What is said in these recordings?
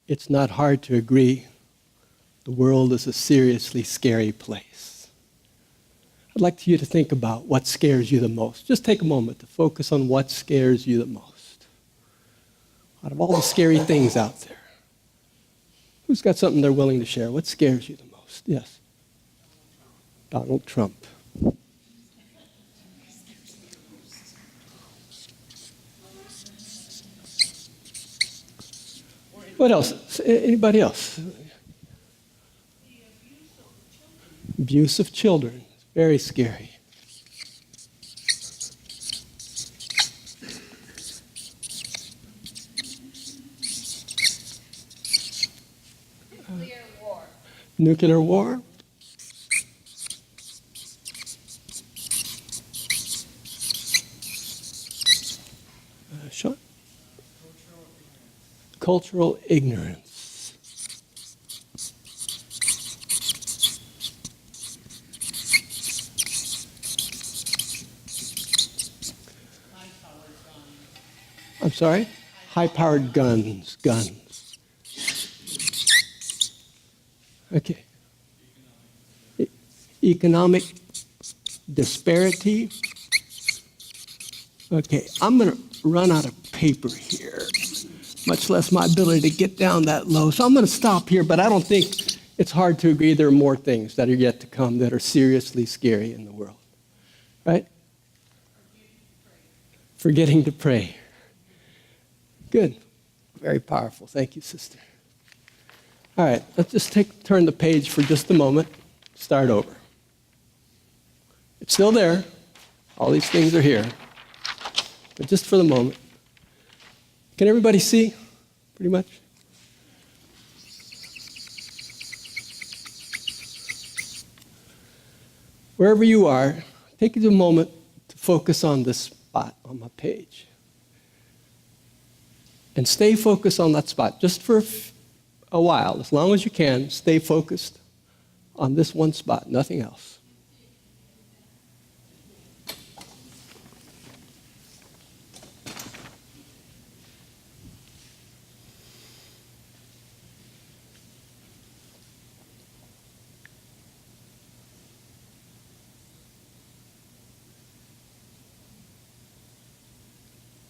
it's not hard to agree the world is a seriously scary place. I'd like you to think about what scares you the most. Just take a moment to focus on what scares you the most. Out of all the scary things out there, who's got something they're willing to share? What scares you the most? Yes. Donald Trump. What else? Anybody else? Abuse of children. It's very scary. Nuclear war. Nuclear war. Sean? Cultural ignorance. I'm sorry? High-powered guns. Okay. Economic disparity. Okay, I'm going to run out of paper here, much less my ability to get down that low. So I'm going to stop here, but I don't think it's hard to agree there are more things that are yet to come that are seriously scary in the world. Right? Forgetting to pray. Good. Very powerful. Thank you, sister. All right, let's just turn the page for just a moment. Start over. It's still there. All these things are here. But just for the moment. Can everybody see? Pretty much? Wherever you are, take a moment to focus on this spot on my page. And stay focused on that spot just for a while. As long as you can, stay focused on this one spot, nothing else.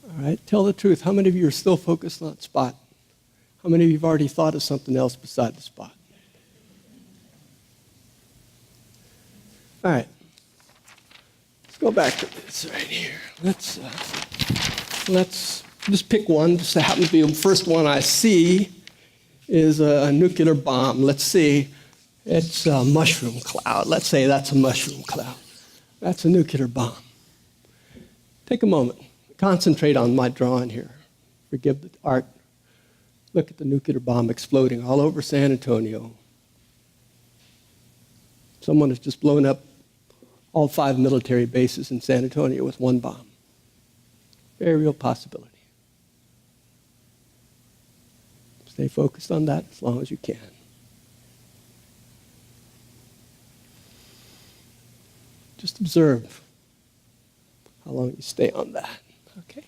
All right, tell the truth. How many of you are still focused on that spot? How many of you have already thought of something else beside the spot? All right, let's go back to this right here. Let's just pick one. Just happens to be the first one I see is a nuclear bomb. Let's see, it's a mushroom cloud. Let's say that's a mushroom cloud. That's a nuclear bomb. Take a moment. Concentrate on my drawing here. Forgive the art. Look at the nuclear bomb exploding all over San Antonio. Someone has just blown up all 5 military bases in San Antonio with one bomb. Very real possibility. Stay focused on that as long as you can. Just observe how long you stay on that. Okay.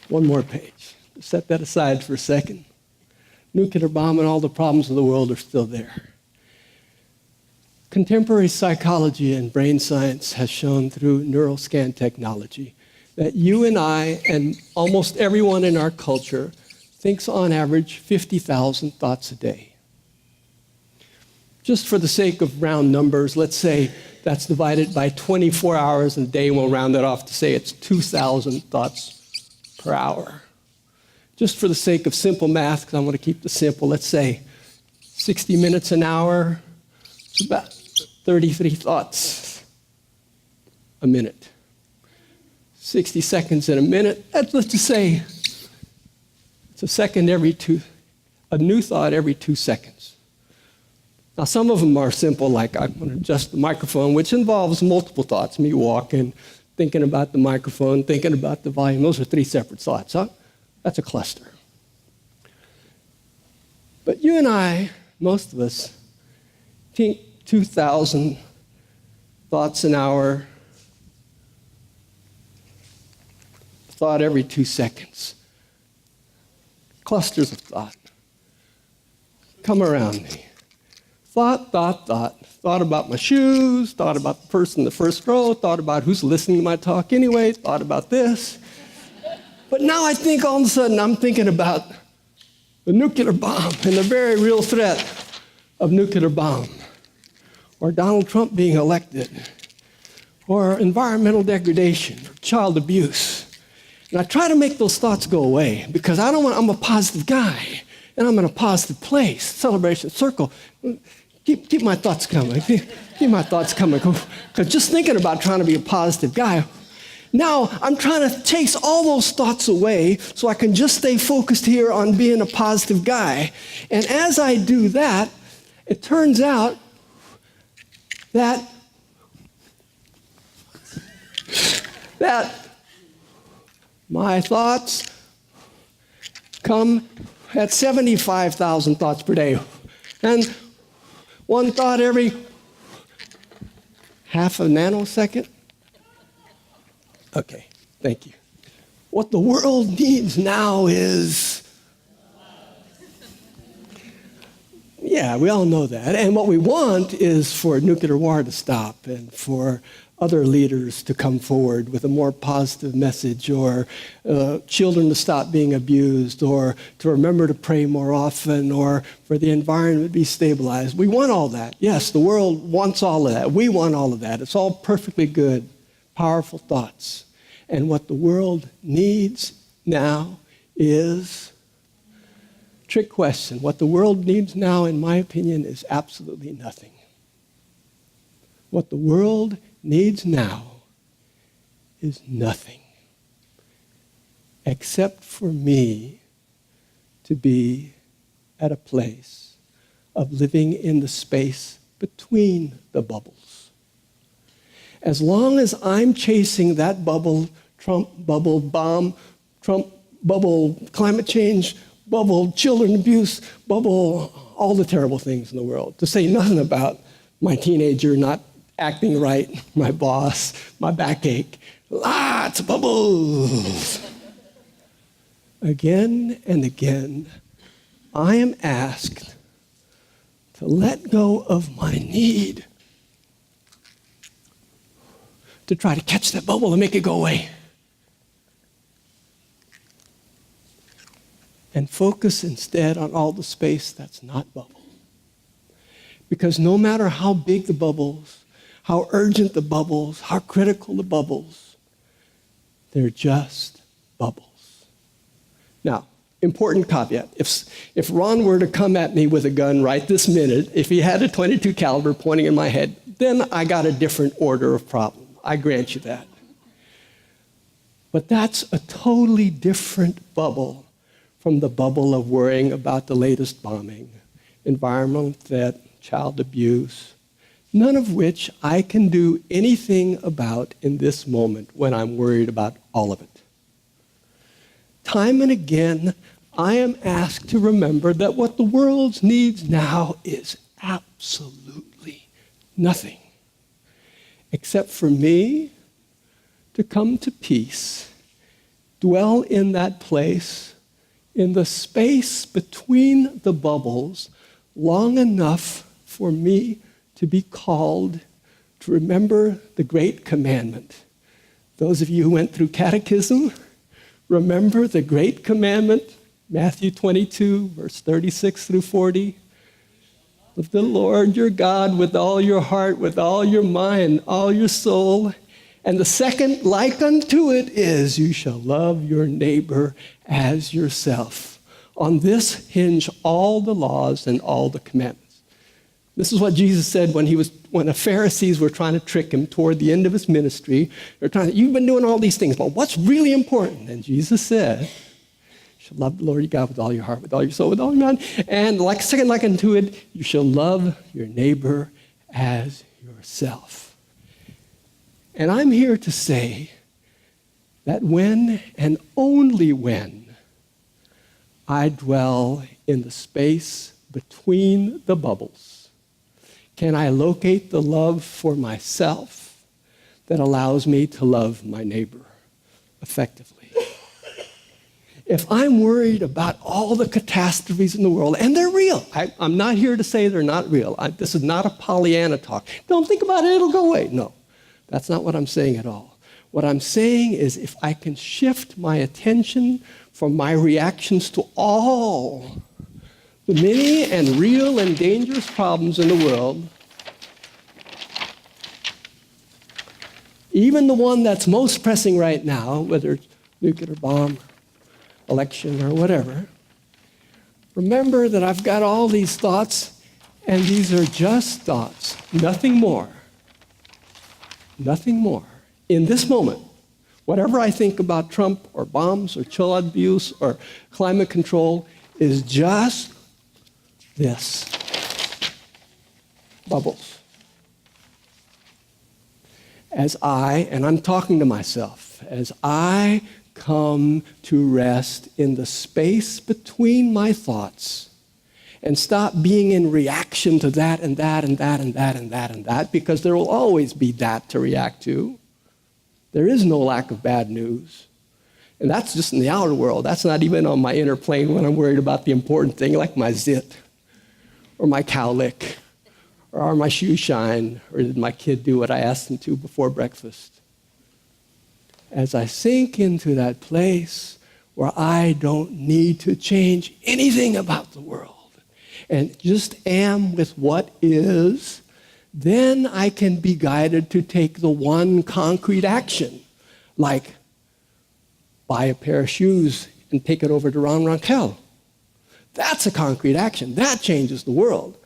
One more page. Set that aside for a second. Nuclear bomb and all the problems of the world are still there. Contemporary psychology and brain science has shown through neuroscan technology that you and I and almost everyone in our culture thinks on average 50,000 thoughts a day. Just for the sake of round numbers, let's say that's divided by 24 hours in a day, and we'll round that off to say it's 2,000 thoughts per hour. Just for the sake of simple math, because I want to keep this simple, let's say 60 minutes an hour, it's about 33 thoughts a minute. 60 seconds in a minute, let's just say it's a new thought every 2 seconds. Now, some of them are simple, like I'm going to adjust the microphone, which involves multiple thoughts. Me walking, thinking about the microphone, thinking about the volume. Those are 3 separate thoughts. Huh? That's a cluster. But you and I, most of us, think 2,000 thoughts an hour, thought every 2 seconds. clusters of thought come around me. Thought. Thought about my shoes, thought about the person in the first row, thought about who's listening to my talk anyway, thought about this. But now I think all of a sudden I'm thinking about the nuclear bomb and the very real threat of nuclear bomb, or Donald Trump being elected, or environmental degradation, or child abuse. And I try to make those thoughts go away because I'm a positive guy, and I'm in a positive place, celebration circle. Keep my thoughts coming. Keep my thoughts coming. Because just thinking about trying to be a positive guy, now I'm trying to chase all those thoughts away so I can just stay focused here on being a positive guy. And as I do that, it turns out that my thoughts come at 75,000 thoughts per day. And one thought every half a nanosecond. Okay, thank you. What the world needs now is, yeah, we all know that. And what we want is for nuclear war to stop and for other leaders to come forward with a more positive message, or children to stop being abused, or to remember to pray more often, or for the environment to be stabilized. We want all that. Yes, the world wants all of that. We want all of that. It's all perfectly good, powerful thoughts. And what the world needs now is, trick question, what the world needs now, in my opinion, is absolutely nothing. What the world needs now is nothing except for me to be at a place of living in the space between the bubbles. As long as I'm chasing that bubble, Trump bubble, bomb, Trump bubble, climate change bubble, children abuse bubble, all the terrible things in the world, to say nothing about my teenager not acting right, my boss, my backache, lots of bubbles. Again and again, I am asked to let go of my need to try to catch that bubble and make it go away. And focus instead on all the space that's not bubble. Because no matter how big the bubbles, how urgent the bubbles, how critical the bubbles, they're just bubbles. Now, important caveat. If Ron were to come at me with a gun right this minute, if he had a .22 caliber pointing in my head, then I got a different order of problem. I grant you that. But that's a totally different bubble from the bubble of worrying about the latest bombing, environmental threat, child abuse, none of which I can do anything about in this moment when I'm worried about all of it. Time and again, I am asked to remember that what the world needs now is absolutely nothing, except for me to come to peace, dwell in that place, in the space between the bubbles, long enough for me to be called to remember the Great Commandment. Those of you who went through catechism, remember the Great Commandment, Matthew 22, verse 36 through 40. Love the Lord your God with all your heart, with all your mind, all your soul. And the second, like unto it, is you shall love your neighbor as yourself. On this hinge all the laws and all the commandments. This is what Jesus said when the Pharisees were trying to trick him toward the end of his ministry. They're trying you've been doing all these things, but what's really important? And Jesus said, you shall love the Lord your God with all your heart, with all your soul, with all your mind. And second, like unto it, you shall love your neighbor as yourself. And I'm here to say that when and only when I dwell in the space between the bubbles, can I locate the love for myself that allows me to love my neighbor effectively. If I'm worried about all the catastrophes in the world, and they're real, I'm not here to say they're not real. This is not a Pollyanna talk. Don't think about it, it'll go away. No, that's not what I'm saying at all. What I'm saying is if I can shift my attention from my reactions to all the many and real and dangerous problems in the world, even the one that's most pressing right now, whether it's nuclear bomb, election, or whatever, remember that I've got all these thoughts, and these are just thoughts, nothing more. Nothing more. In this moment, whatever I think about Trump or bombs or child abuse or climate control is just this. Bubbles. As and I'm talking to myself, as I come to rest in the space between my thoughts and stop being in reaction to that and that and that and that and that and that, because there will always be that to react to. There is no lack of bad news. And that's just in the outer world. That's not even on my inner plane when I'm worried about the important thing, like my zit, or my cowlick, or are my shoes shine, or did my kid do what I asked him to before breakfast? As I sink into that place where I don't need to change anything about the world and just am with what is, then I can be guided to take the one concrete action, like buy a pair of shoes and take it over to Ron Ronkel. That's a concrete action. That changes the world.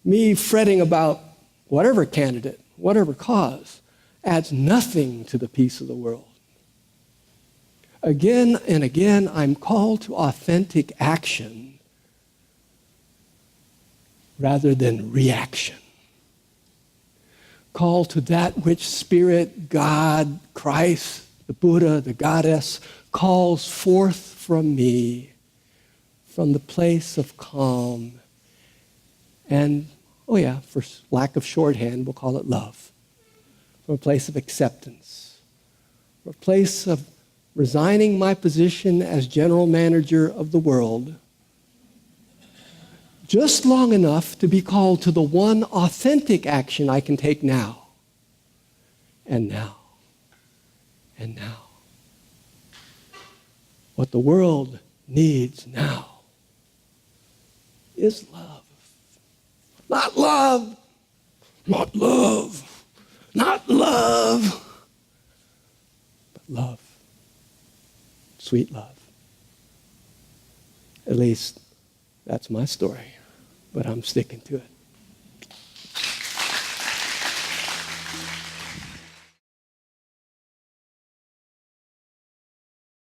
Me fretting about whatever candidate, whatever cause, adds nothing to the peace of the world. Again and again, I'm called to authentic action rather than reaction. Called to that which Spirit, God, Christ, the Buddha, the Goddess, calls forth from me, from the place of calm. And, for lack of shorthand, we'll call it love. From a place of acceptance. From a place of resigning my position as general manager of the world, just long enough to be called to the one authentic action I can take now, and now, and now. What the world needs now is love. Not love, not love, not love, but love. Sweet love. At least that's my story, but I'm sticking to it.